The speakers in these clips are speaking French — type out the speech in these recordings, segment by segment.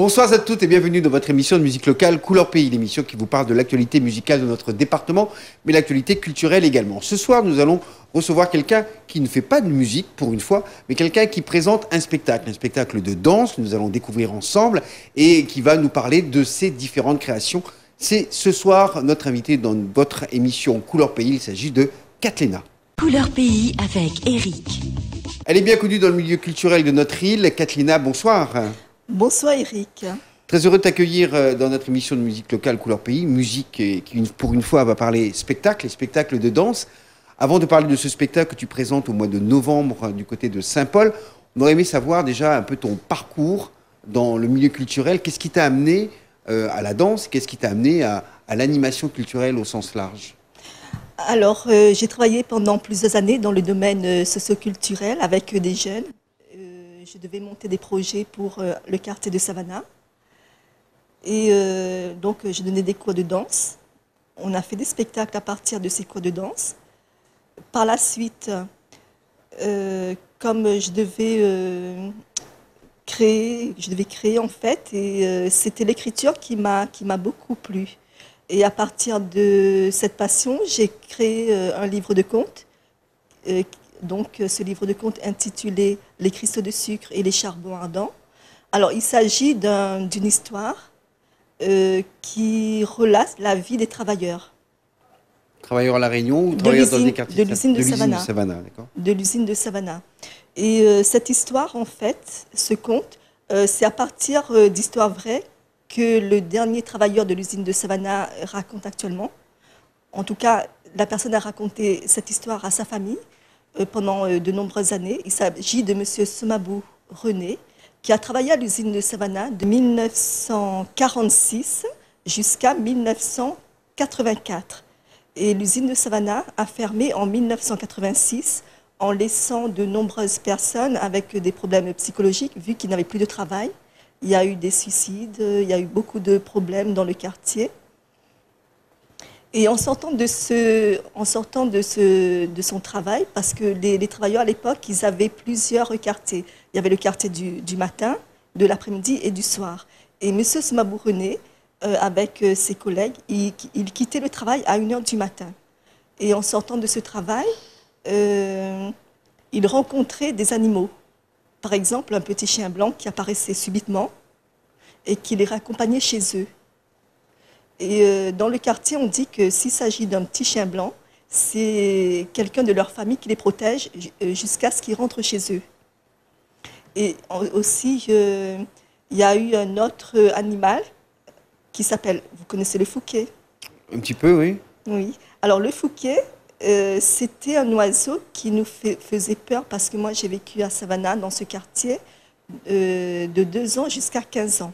Bonsoir à toutes et bienvenue dans votre émission de musique locale Couleur Pays, l'émission qui vous parle de l'actualité musicale de notre département, mais l'actualité culturelle également. Ce soir, nous allons recevoir quelqu'un qui ne fait pas de musique pour une fois, mais quelqu'un qui présente un spectacle de danse que nous allons découvrir ensemble et qui va nous parler de ses différentes créations. C'est ce soir notre invité dans votre émission Couleur Pays, il s'agit de Katlena. Couleur Pays avec Eric. Elle est bien connue dans le milieu culturel de notre île. Katlena, bonsoir. Bonsoir Eric. Très heureux de t'accueillir dans notre émission de musique locale Couleur Pays, musique qui pour une fois va parler spectacle et spectacle de danse. Avant de parler de ce spectacle que tu présentes au mois de novembre du côté de Saint-Paul, on aurait aimé savoir déjà un peu ton parcours dans le milieu culturel. Qu'est-ce qui t'a amené à la danse? Qu'est-ce qui t'a amené à l'animation culturelle au sens large? Alors, j'ai travaillé pendant plusieurs années dans le domaine socioculturel avec des jeunes. Je devais monter des projets pour le quartier de Savannah. Et donc, je donnais des cours de danse. On a fait des spectacles à partir de ces cours de danse. Par la suite, comme je devais créer en fait, et c'était l'écriture qui m'a beaucoup plu. Et à partir de cette passion, j'ai créé un livre de contes. Donc, ce livre de contes intitulé « Les cristaux de sucre et les charbons ardents ». Alors, il s'agit d'une histoire qui relate la vie des travailleurs. Travailleurs à La Réunion ou travailleurs dans des quartiers de l'usine de Savannah. De l'usine de Savannah. Et cette histoire, en fait, ce conte, c'est à partir d'histoires vraies que le dernier travailleur de l'usine de Savannah raconte actuellement. En tout cas, la personne a raconté cette histoire à sa famille pendant de nombreuses années. Il s'agit de M. Somabou René, qui a travaillé à l'usine de Savannah de 1946 jusqu'à 1984. Et l'usine de Savannah a fermé en 1986 en laissant de nombreuses personnes avec des problèmes psychologiques, vu qu'ils n'avaient plus de travail. Il y a eu des suicides, il y a eu beaucoup de problèmes dans le quartier. Et en sortant de son travail, parce que les travailleurs à l'époque, ils avaient plusieurs quartiers. Il y avait le quartier du matin, de l'après-midi et du soir. Et M. Somabou René, avec ses collègues, il quittait le travail à 1h du matin. Et en sortant de ce travail, il rencontrait des animaux. Par exemple, un petit chien blanc qui apparaissait subitement et qui les raccompagnait chez eux. Et dans le quartier, on dit que s'il s'agit d'un petit chien blanc, c'est quelqu'un de leur famille qui les protège jusqu'à ce qu'ils rentrent chez eux. Et aussi, il y a eu un autre animal qui s'appelle, vous connaissez le fouquet? Un petit peu, oui. Oui. Alors le fouquet, c'était un oiseau qui nous faisait peur parce que moi j'ai vécu à Savannah, dans ce quartier, de 2 ans jusqu'à 15 ans.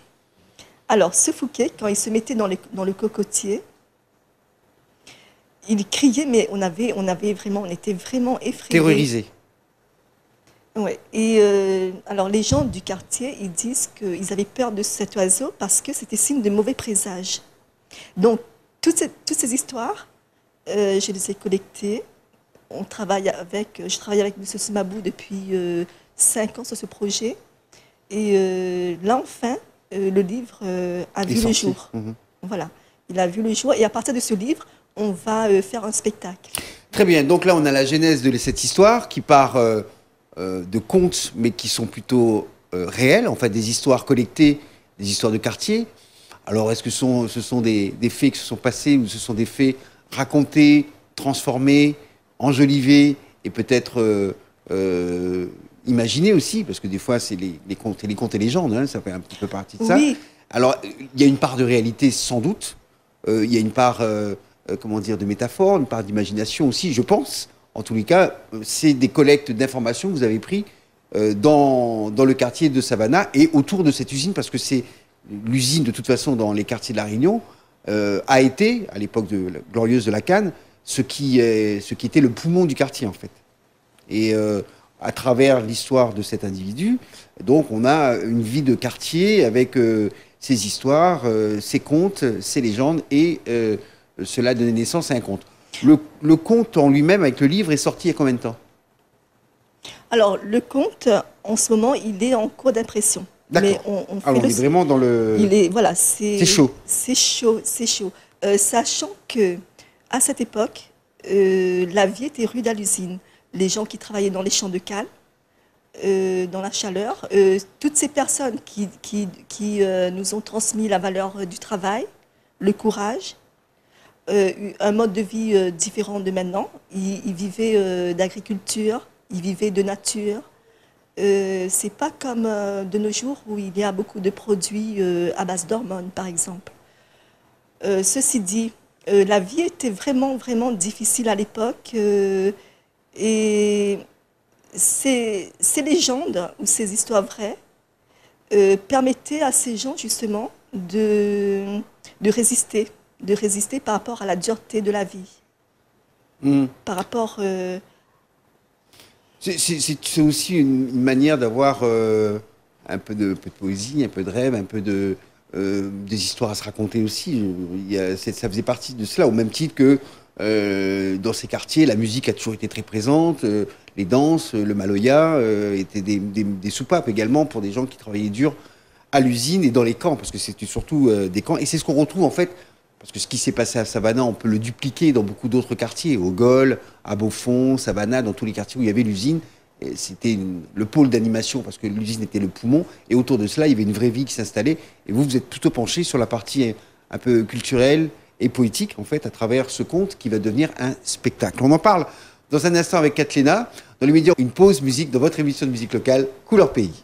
Alors ce fouquet, quand il se mettait dans le cocotier, il criait, mais on était vraiment effrayés. Terrorisés. Ouais. Et alors les gens du quartier, ils disent qu'ils avaient peur de cet oiseau parce que c'était signe de mauvais présages. Donc toutes ces histoires, je les ai collectées. Je travaille avec M. Somabou depuis 5 ans sur ce projet. Et là, enfin, le livre a vu le jour. Voilà, il a vu le jour. Et à partir de ce livre, on va faire un spectacle. Très bien. Donc là, on a la genèse de cette histoire qui part de contes, mais qui sont plutôt réels, en fait, des histoires collectées, des histoires de quartier. Alors, est-ce que ce sont des faits qui se sont passés ou ce sont des faits racontés, transformés, enjolivés et peut-être imaginés aussi, parce que des fois, c'est les contes et légendes, hein, ça fait un petit peu partie de ça. Oui. Alors, il y a une part de réalité, sans doute. Il y a une part, comment dire, de métaphore, une part d'imagination aussi, je pense. En tous les cas, c'est des collectes d'informations que vous avez prises dans le quartier de Savannah et autour de cette usine, parce que c'est l'usine, de toute façon, dans les quartiers de La Réunion, a été, à l'époque glorieuse de la Canne, ce qui était le poumon du quartier, en fait. Et à travers l'histoire de cet individu, donc on a une vie de quartier avec ses histoires, ses contes, ses légendes, et cela a donné naissance à un conte. Le conte en lui-même, avec le livre, est sorti il y a combien de temps? Alors, le conte, en ce moment, il est en cours d'impression. D'accord. Mais on fait Alors, on est vraiment dans le... voilà, C'est chaud. C'est chaud, c'est chaud. Sachant que à cette époque, la vie était rude à l'usine. Les gens qui travaillaient dans les champs de cale, dans la chaleur, toutes ces personnes qui nous ont transmis la valeur du travail, le courage, un mode de vie différent de maintenant. Ils vivaient d'agriculture, ils vivaient de nature. C'est pas comme de nos jours où il y a beaucoup de produits à base d'hormones, par exemple. Ceci dit, la vie était vraiment, vraiment difficile à l'époque et ces légendes ou ces histoires vraies permettaient à ces gens justement de résister par rapport à la dureté de la vie, par rapport... C'est aussi une manière d'avoir un peu de poésie, un peu de rêve, un peu des histoires à se raconter aussi. Ça faisait partie de cela, au même titre que dans ces quartiers, la musique a toujours été très présente, les danses, le maloya étaient des soupapes également pour des gens qui travaillaient dur à l'usine et dans les camps, parce que c'était surtout des camps. Et c'est ce qu'on retrouve en fait, parce que ce qui s'est passé à Savannah, on peut le dupliquer dans beaucoup d'autres quartiers, au Gol, à Beaufort, Savannah, dans tous les quartiers où il y avait l'usine. C'était le pôle d'animation parce que l'usine était le poumon. Et autour de cela, il y avait une vraie vie qui s'installait. Et vous êtes plutôt penché sur la partie un peu culturelle et poétique, en fait, à travers ce conte qui va devenir un spectacle. On en parle dans un instant avec Katlena. Dans les médias, une pause musique dans votre émission de musique locale, Couleur Pays.